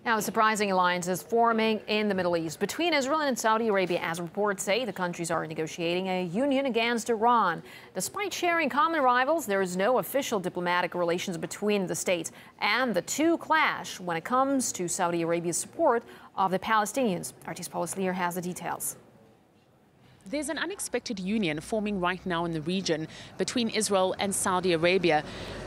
Now, a surprising alliance is forming in the Middle East between Israel and Saudi Arabia. As reports say, the countries are negotiating a union against Iran. Despite sharing common rivals, there is no official diplomatic relations between the states, and the two clash when it comes to Saudi Arabia's support of the Palestinians. RT's Paula Sleer has the details. There's an unexpected union forming right now in the region between Israel and Saudi Arabia.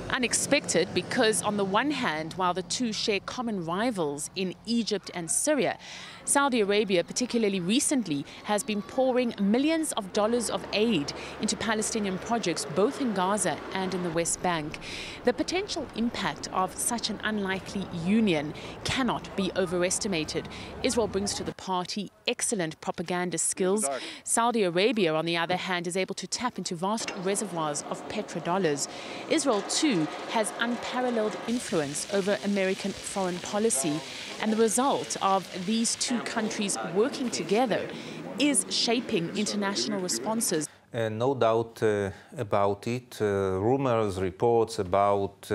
Unexpected because, on the one hand, while the two share common rivals in Egypt and Syria, Saudi Arabia, particularly recently, has been pouring millions of dollars of aid into Palestinian projects both in Gaza and in the West Bank. The potential impact of such an unlikely union cannot be overestimated. Israel brings to the party excellent propaganda skills. Saudi Arabia, on the other hand, is able to tap into vast reservoirs of petrodollars. Israel, too, has unparalleled influence over American foreign policy. And the result of these two countries working together is shaping international responses. No doubt about it. Rumors, reports about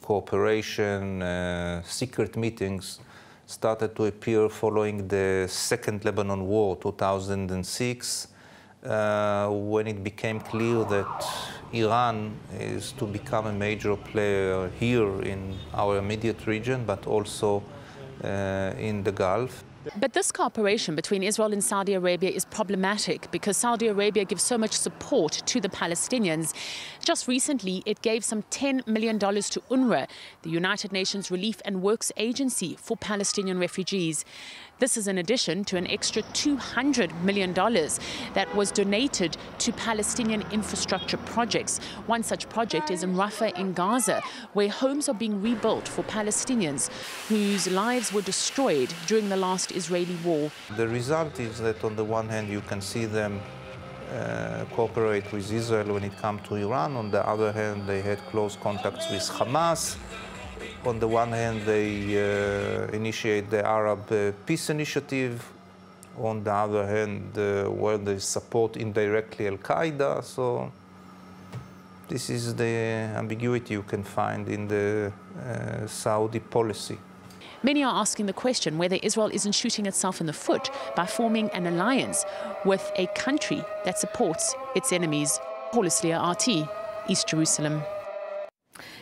cooperation, secret meetings started to appear following the Second Lebanon War, 2006, when it became clear that Iran is to become a major player here in our immediate region, but also in the Gulf. But this cooperation between Israel and Saudi Arabia is problematic because Saudi Arabia gives so much support to the Palestinians. Just recently, it gave some $10 million to UNRWA, the United Nations Relief and Works Agency for Palestinian refugees. This is in addition to an extra $200 million that was donated to Palestinian infrastructure projects. One such project is in Rafah in Gaza, where homes are being rebuilt for Palestinians whose lives were destroyed during the last Israeli war. The result is that on the one hand you can see them cooperate with Israel when it comes to Iran. On the other hand, they had close contacts with Hamas. On the one hand, they initiate the Arab Peace Initiative. On the other hand, where they support indirectly Al-Qaeda. So this is the ambiguity you can find in the Saudi policy. Many are asking the question whether Israel isn't shooting itself in the foot by forming an alliance with a country that supports its enemies. Paula Sleer, RT, East Jerusalem.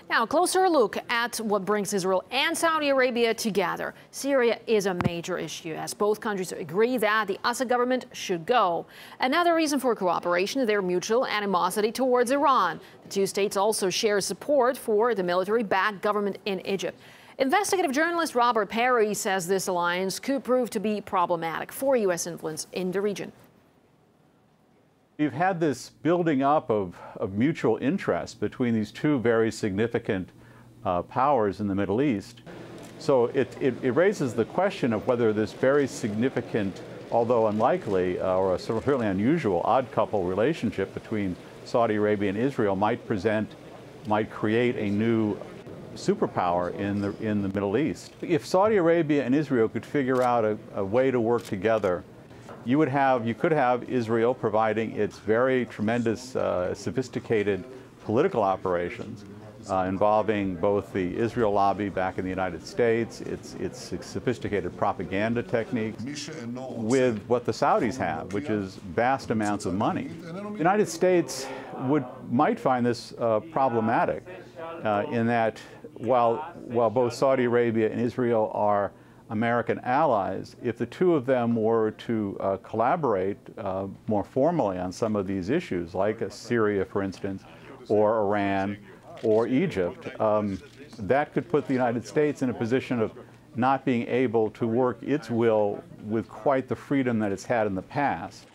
Now, a closer look at what brings Israel and Saudi Arabia together. Syria is a major issue, as both countries agree that the Assad government should go. Another reason for cooperation is their mutual animosity towards Iran. The two states also share support for the military-backed government in Egypt. Investigative journalist Robert Perry says this alliance could prove to be problematic for U.S. influence in the region. You've had this building up of mutual interest between these two very significant powers in the Middle East. So it raises the question of whether this very significant, although unlikely, or a sort of really unusual odd couple relationship between Saudi Arabia and Israel might create a new superpower in the Middle East. If Saudi Arabia and Israel could figure out a way to work together, you could have Israel providing its very tremendous, sophisticated political operations involving both the Israel lobby back in the United States, its sophisticated propaganda techniques, with what the Saudis have, which is vast amounts of money. The United States might find this problematic in that while both Saudi Arabia and Israel are American allies, if the two of them were to collaborate more formally on some of these issues, like Syria, for instance, or Iran, or Egypt, that could put the United States in a position of not being able to work its will with quite the freedom that it's had in the past.